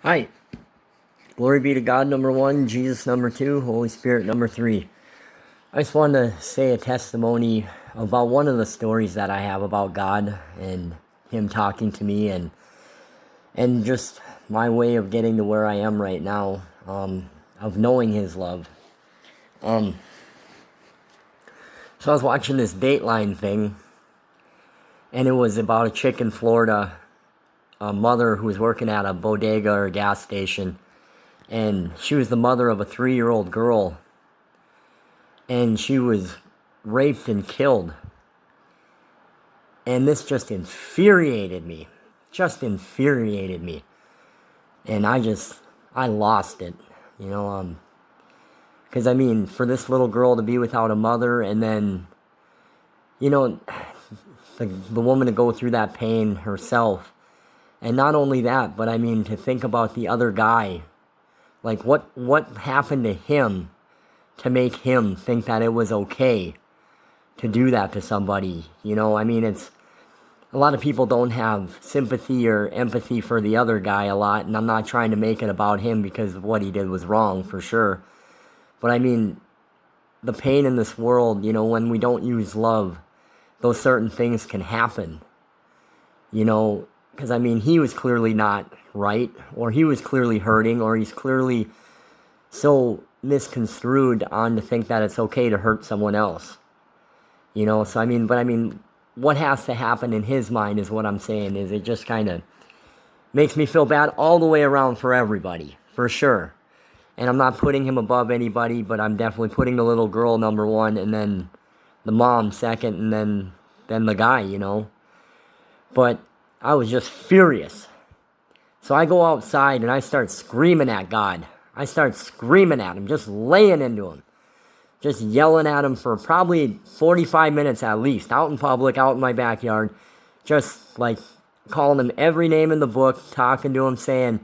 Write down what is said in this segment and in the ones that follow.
Hi. Glory be to God, number one, Jesus, number two, Holy Spirit, number three. I just wanted to say a testimony about one of the stories that I have about God and Him talking to me and just my way of getting to where I am right now, of knowing His love. So I was watching this Dateline thing, and it was about a chick in Florida, a mother who was working at a bodega or a gas station, and she was the mother of a 3-year-old girl, and she was raped and killed. And this just infuriated me. And I lost it, because I mean, for this little girl to be without a mother, and then, the woman to go through that pain herself. And not only that, but I mean, to think about the other guy. Like, what happened to him to make him think that it was okay to do that to somebody? I mean, it's... A lot of people don't have sympathy or empathy for the other guy a lot, and I'm not trying to make it about him because what he did was wrong, for sure. But I mean, the pain in this world, when we don't use love, those certain things can happen. Because I mean, he was clearly not right, or he was clearly hurting, or he's clearly so misconstrued on to think that it's okay to hurt someone else. So I mean, what has to happen in his mind is what I'm saying, is it just kind of makes me feel bad all the way around for everybody, for sure. And I'm not putting him above anybody, but I'm definitely putting the little girl number one, and then the mom second, and then the guy, But I was just furious. So I go outside and I start screaming at God. I start screaming at him, just laying into him. Just yelling at him for probably 45 minutes at least, out in public, out in my backyard. Just like calling him every name in the book, talking to him, saying,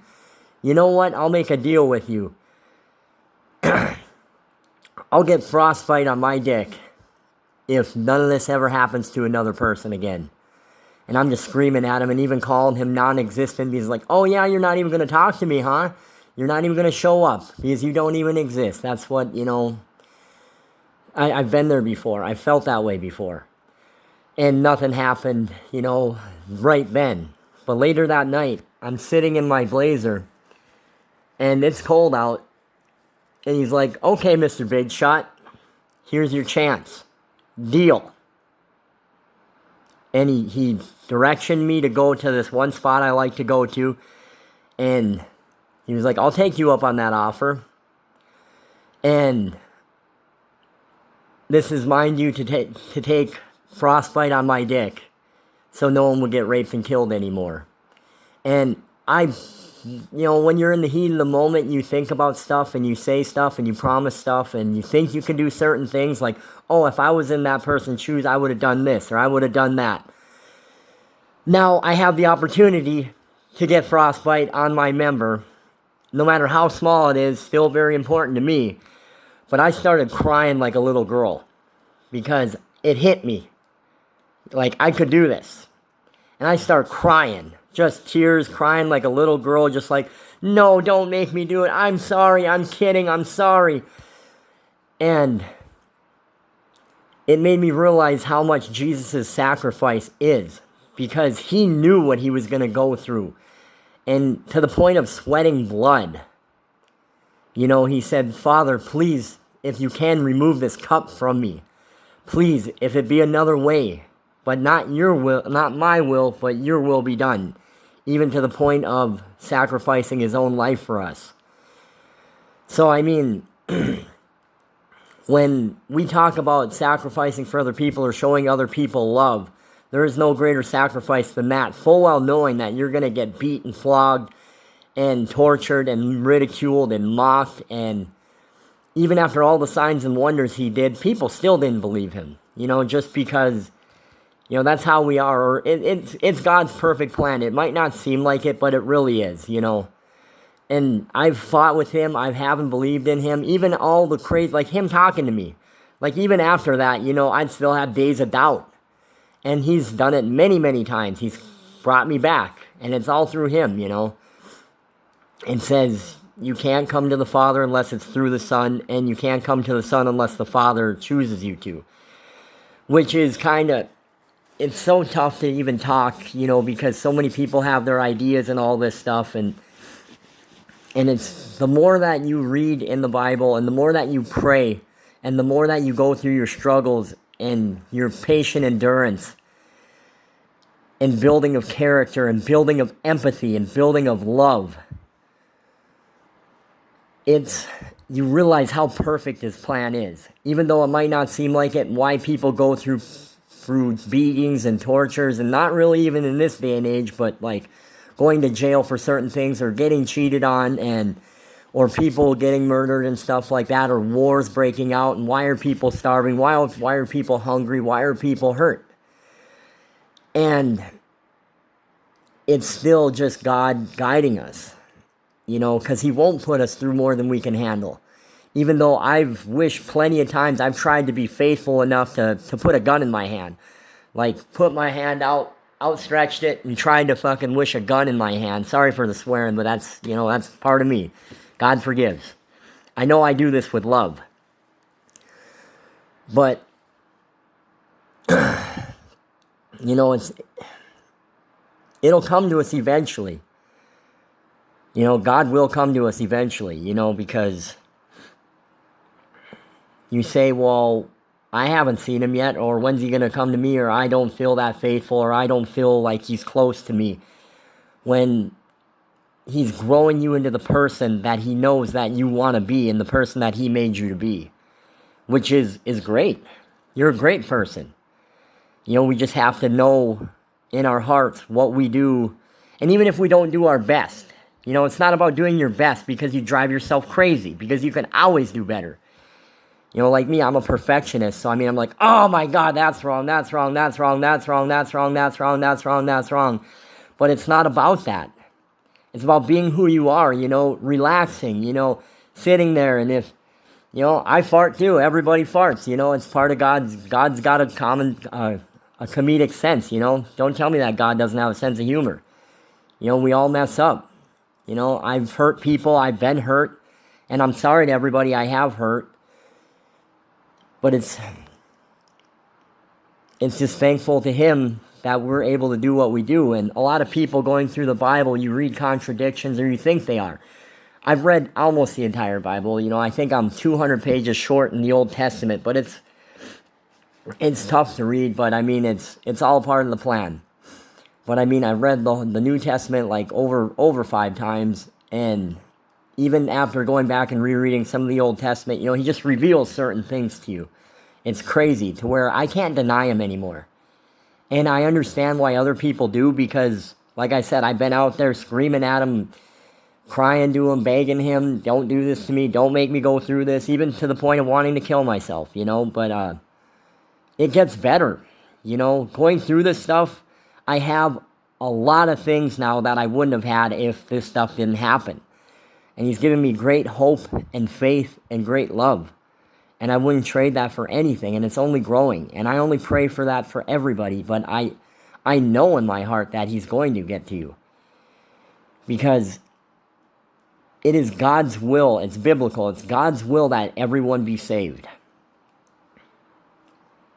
you know what, I'll make a deal with you. I'll get frostbite on my dick if none of this ever happens to another person again. And I'm just screaming at him and even calling him non-existent. He's like, oh yeah, you're not even going to talk to me, huh? You're not even going to show up because you don't even exist. That's what, I've been there before. I felt that way before. And nothing happened, right then. But later that night, I'm sitting in my blazer, and it's cold out. And he's like, okay, Mr. Big Shot, here's your chance. Deal. And he directioned me to go to this one spot I like to go to. And he was like, I'll take you up on that offer. And this is, mind you, to take frostbite on my dick so no one would get raped and killed anymore. And when you're in the heat of the moment, you think about stuff and you say stuff and you promise stuff and you think you can do certain things like, oh, if I was in that person's shoes, I would have done this or I would have done that. Now I have the opportunity to get frostbite on my member, no matter how small it is, still very important to me. But I started crying like a little girl because it hit me. Like, I could do this. And I start crying. Just tears, crying like a little girl, just like, no, don't make me do it. I'm sorry, I'm kidding, I'm sorry. And it made me realize how much Jesus' sacrifice is, because he knew what he was going to go through. And to the point of sweating blood. He said, Father, please, if you can, remove this cup from me. Please, if it be another way, but not your will, not my will, but your will be done. Even to the point of sacrificing his own life for us. So, I mean, when we talk about sacrificing for other people or showing other people love, there is no greater sacrifice than that. Full well knowing that you're going to get beat and flogged and tortured and ridiculed and mocked. And even after all the signs and wonders he did, people still didn't believe him. Just because... that's how we are. Or it's God's perfect plan. It might not seem like it, but it really is, And I've fought with him. I haven't believed in him. Even all the crazy, like him talking to me. Like even after that, I'd still have days of doubt. And he's done it many, many times. He's brought me back. And it's all through him, it says you can't come to the Father unless it's through the Son, and you can't come to the Son unless the Father chooses you to. Which is it's so tough to even talk, because so many people have their ideas and all this stuff, and it's the more that you read in the Bible, and the more that you pray, and the more that you go through your struggles, and your patient endurance, and building of character, and building of empathy, and building of love, you realize how perfect His plan is. Even though it might not seem like it, why people go through beatings and tortures, and not really even in this day and age, but like going to jail for certain things, or getting cheated on, or people getting murdered and stuff like that, or wars breaking out, and why are people starving, why are people hungry, why are people hurt? And it's still just God guiding us, because He won't put us through more than we can handle. Even though I've wished plenty of times, I've tried to be faithful enough to put a gun in my hand. Like, put my hand out, outstretched it, and tried to fucking wish a gun in my hand. Sorry for the swearing, but that's part of me. God forgives. I know I do this with love. But, it'll come to us eventually. God will come to us eventually, because you say, well, I haven't seen Him yet, or when's He going to come to me, or I don't feel that faithful, or I don't feel like He's close to me. When He's growing you into the person that He knows that you want to be, and the person that He made you to be, which is great. You're a great person. We just have to know in our hearts what we do, and even if we don't do our best, it's not about doing your best because you drive yourself crazy, because you can always do better. Like me, I'm a perfectionist, so I'm like, oh my God, that's wrong, that's wrong, that's wrong, that's wrong, that's wrong, that's wrong, that's wrong, that's wrong. But it's not about that. It's about being who you are, relaxing, sitting there, and if, I fart too, everybody farts, it's part of God's got a comedic sense, Don't tell me that God doesn't have a sense of humor. We all mess up. I've hurt people, I've been hurt, and I'm sorry to everybody I have hurt. But it's just thankful to Him that we're able to do what we do. And a lot of people going through the Bible, you read contradictions, or you think they are. I've read almost the entire Bible. I think I'm 200 pages short in the Old Testament, but it's tough to read. But it's all part of the plan. But I've read the New Testament like over 5 times, and even after going back and rereading some of the Old Testament, He just reveals certain things to you. It's crazy to where I can't deny Him anymore. And I understand why other people do, because, like I said, I've been out there screaming at Him, crying to Him, begging Him, don't do this to me, don't make me go through this, even to the point of wanting to kill myself, But it gets better, Going through this stuff, I have a lot of things now that I wouldn't have had if this stuff didn't happen. And He's given me great hope and faith and great love. And I wouldn't trade that for anything. And it's only growing. And I only pray for that for everybody. But I know in my heart that He's going to get to you. Because it is God's will. It's biblical. It's God's will that everyone be saved.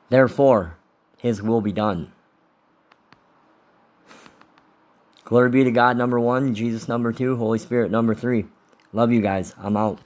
Therefore, His will be done. Glory be to God, number 1. Jesus, number 2. Holy Spirit, number 3. Love you guys. I'm out.